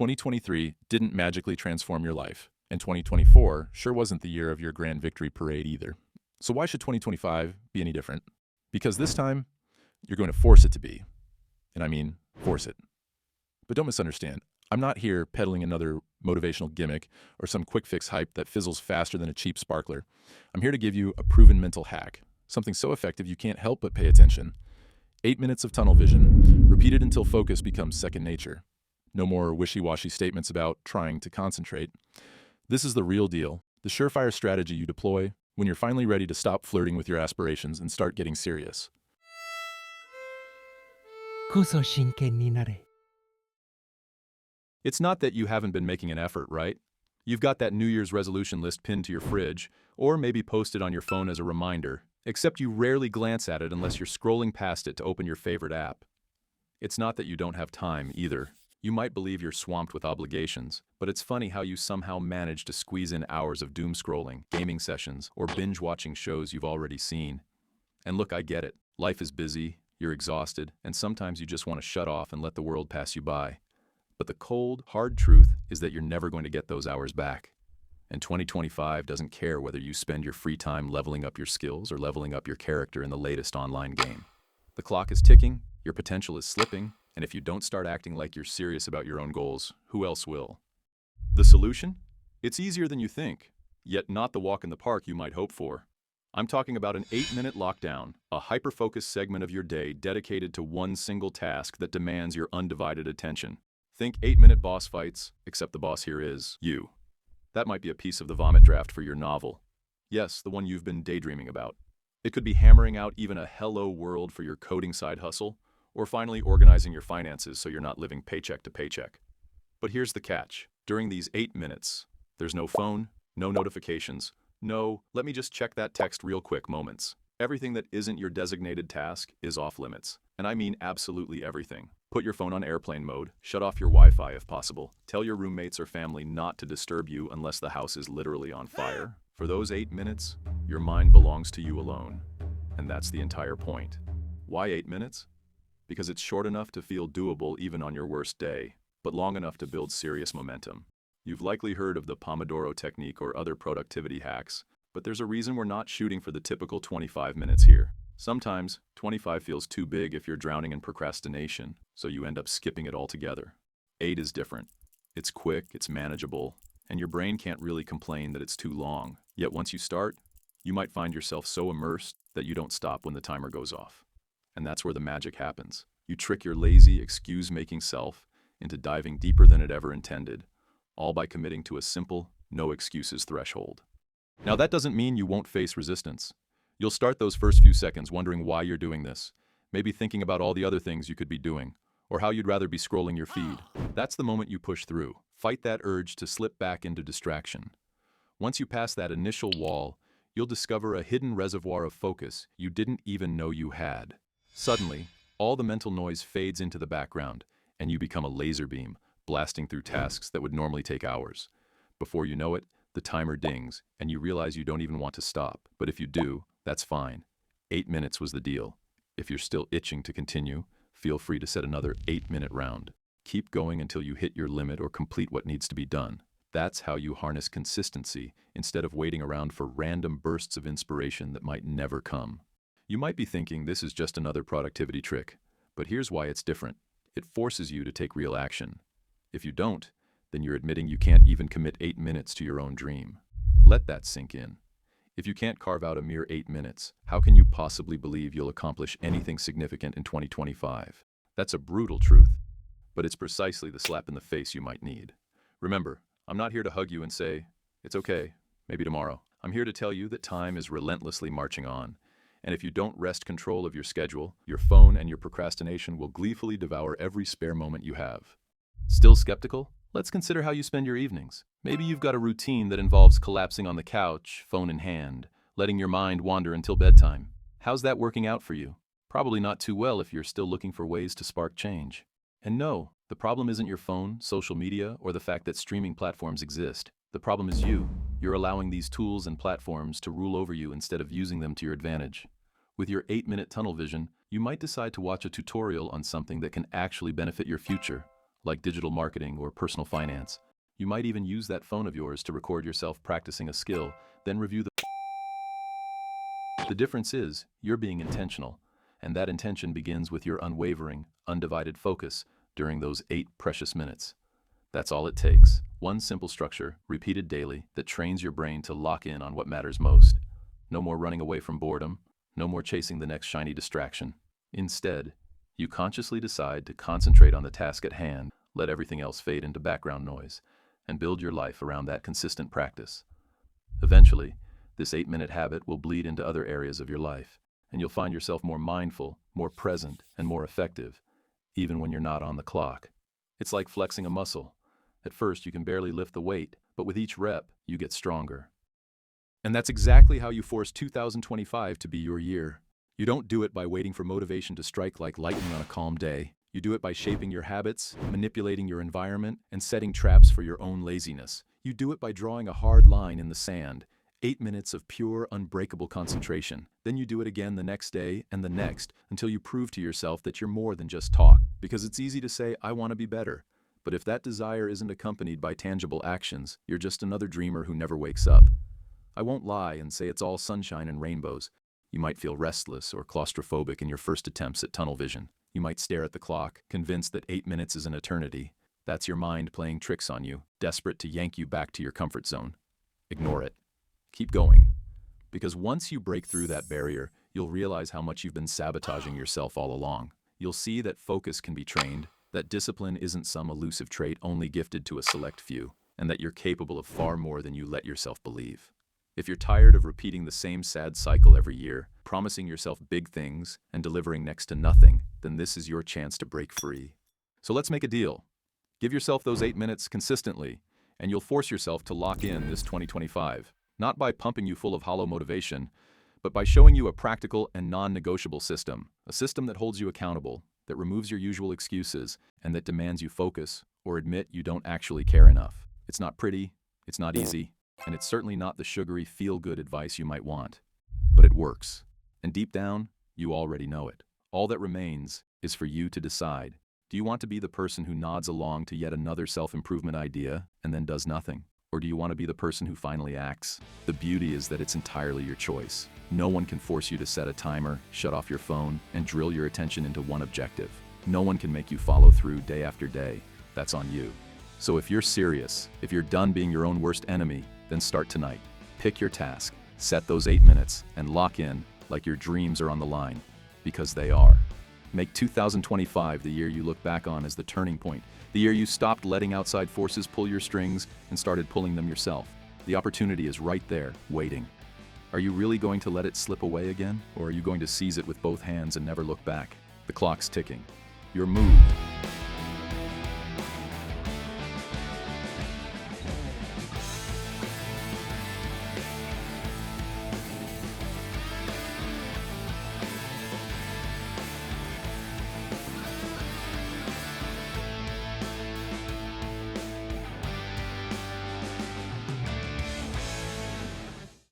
2023 didn't magically transform your life, and 2024 sure wasn't the year of your grand victory parade either. So why should 2025 be any different? Because this time, you're going to force it to be. And I mean, force it. But don't misunderstand. I'm not here peddling another motivational gimmick or some quick fix hype that fizzles faster than a cheap sparkler. I'm here to give you a proven mental hack, something so effective you can't help but pay attention. 8 minutes of tunnel vision, repeated until focus becomes second nature. No more wishy-washy statements about trying to concentrate. This is the real deal, the surefire strategy you deploy when you're finally ready to stop flirting with your aspirations and start getting serious. こそ真剣になれ。 It's not that you haven't been making an effort, right? You've got that New Year's resolution list pinned to your fridge, or maybe posted on your phone as a reminder, except you rarely glance at it unless you're scrolling past it to open your favorite app. It's not that you don't have time, either. You might believe you're swamped with obligations, but it's funny how you somehow manage to squeeze in hours of doom scrolling, gaming sessions, or binge-watching shows you've already seen. And look, I get it. Life is busy, you're exhausted, and sometimes you just want to shut off and let the world pass you by. But the cold, hard truth is that you're never going to get those hours back. And 2025 doesn't care whether you spend your free time leveling up your skills or leveling up your character in the latest online game. The clock is ticking, your potential is slipping, and if you don't start acting like you're serious about your own goals, who else will? The solution? It's easier than you think, yet not the walk in the park you might hope for. I'm talking about an 8-minute lockdown, a hyper-focused segment of your day dedicated to one single task that demands your undivided attention. Think 8-minute boss fights, except the boss here is you. That might be a piece of the vomit draft for your novel. Yes, the one you've been daydreaming about. It could be hammering out even a hello world for your coding side hustle, or finally organizing your finances so you're not living paycheck to paycheck. But here's the catch. During these 8 minutes, there's no phone, no notifications, no, let me just check that text real quick moments. Everything that isn't your designated task is off limits. And I mean absolutely everything. Put your phone on airplane mode, shut off your Wi-Fi if possible. Tell your roommates or family not to disturb you unless the house is literally on fire. For those 8 minutes, your mind belongs to you alone. And that's the entire point. Why 8 minutes? Because it's short enough to feel doable even on your worst day, but long enough to build serious momentum. You've likely heard of the Pomodoro technique or other productivity hacks, but there's a reason we're not shooting for the typical 25 minutes here. Sometimes, 25 feels too big if you're drowning in procrastination, so you end up skipping it altogether. 8 is different. It's quick, it's manageable, and your brain can't really complain that it's too long. Yet once you start, you might find yourself so immersed that you don't stop when the timer goes off. And that's where the magic happens. You trick your lazy, excuse-making self into diving deeper than it ever intended, all by committing to a simple, no excuses threshold. Now that doesn't mean you won't face resistance. You'll start those first few seconds wondering why you're doing this, maybe thinking about all the other things you could be doing, or how you'd rather be scrolling your feed. That's the moment you push through. Fight that urge to slip back into distraction. Once you pass that initial wall, you'll discover a hidden reservoir of focus you didn't even know you had. Suddenly, all the mental noise fades into the background, and you become a laser beam, blasting through tasks that would normally take hours. Before you know it, the timer dings, and you realize you don't even want to stop. But if you do, that's fine. 8 minutes was the deal. If you're still itching to continue, feel free to set another 8-minute round. Keep going until you hit your limit or complete what needs to be done. That's how you harness consistency instead of waiting around for random bursts of inspiration that might never come. You might be thinking this is just another productivity trick, but here's why it's different. It forces you to take real action. If you don't, then you're admitting you can't even commit 8 minutes to your own dream. Let that sink in. If you can't carve out a mere 8 minutes, how can you possibly believe you'll accomplish anything significant in 2025? That's a brutal truth, but it's precisely the slap in the face you might need. Remember, I'm not here to hug you and say, it's okay, maybe tomorrow. I'm here to tell you that time is relentlessly marching on. And if you don't wrest control of your schedule, your phone and your procrastination will gleefully devour every spare moment you have. Still skeptical? Let's consider how you spend your evenings. Maybe you've got a routine that involves collapsing on the couch, phone in hand, letting your mind wander until bedtime. How's that working out for you? Probably not too well if you're still looking for ways to spark change. And no, the problem isn't your phone, social media, or the fact that streaming platforms exist. The problem is you. You're allowing these tools and platforms to rule over you instead of using them to your advantage. With your 8-minute tunnel vision, you might decide to watch a tutorial on something that can actually benefit your future, like digital marketing or personal finance. You might even use that phone of yours to record yourself practicing a skill, then review the difference is, you're being intentional, and that intention begins with your unwavering, undivided focus during those 8 precious minutes. That's all it takes. One simple structure, repeated daily, that trains your brain to lock in on what matters most. No more running away from boredom, no more chasing the next shiny distraction. Instead, you consciously decide to concentrate on the task at hand, let everything else fade into background noise, and build your life around that consistent practice. Eventually, this 8-minute habit will bleed into other areas of your life, and you'll find yourself more mindful, more present, and more effective, even when you're not on the clock. It's like flexing a muscle. At first, you can barely lift the weight, but with each rep, you get stronger. And that's exactly how you force 2025 to be your year. You don't do it by waiting for motivation to strike like lightning on a calm day. You do it by shaping your habits, manipulating your environment, and setting traps for your own laziness. You do it by drawing a hard line in the sand. 8 minutes of pure, unbreakable concentration. Then you do it again the next day and the next until you prove to yourself that you're more than just talk. Because it's easy to say, I want to be better. But if that desire isn't accompanied by tangible actions, you're just another dreamer who never wakes up. I won't lie and say it's all sunshine and rainbows. You might feel restless or claustrophobic in your first attempts at tunnel vision. You might stare at the clock, convinced that 8 minutes is an eternity. That's your mind playing tricks on you, desperate to yank you back to your comfort zone. Ignore it. Keep going. Because once you break through that barrier, you'll realize how much you've been sabotaging yourself all along. You'll see that focus can be trained, that discipline isn't some elusive trait only gifted to a select few, and that you're capable of far more than you let yourself believe. If you're tired of repeating the same sad cycle every year, promising yourself big things and delivering next to nothing, then this is your chance to break free. So let's make a deal. Give yourself those 8 minutes consistently, and you'll force yourself to lock in this 2025. Not by pumping you full of hollow motivation, but by showing you a practical and non-negotiable system. A system that holds you accountable, that removes your usual excuses, and that demands you focus or admit you don't actually care enough. It's not pretty, it's not easy, and it's certainly not the sugary, feel-good advice you might want. But it works. And deep down, you already know it. All that remains is for you to decide. Do you want to be the person who nods along to yet another self-improvement idea and then does nothing? Or do you want to be the person who finally acts? The beauty is that it's entirely your choice. No one can force you to set a timer, shut off your phone, and drill your attention into one objective. No one can make you follow through day after day. That's on you. So if you're serious, if you're done being your own worst enemy, then start tonight. Pick your task, set those 8 minutes, and lock in like your dreams are on the line. Because they are. Make 2025 the year you look back on as the turning point, the year you stopped letting outside forces pull your strings and started pulling them yourself. The opportunity is right there, waiting. Are you really going to let it slip away again? Or are you going to seize it with both hands and never look back? The clock's ticking. Your move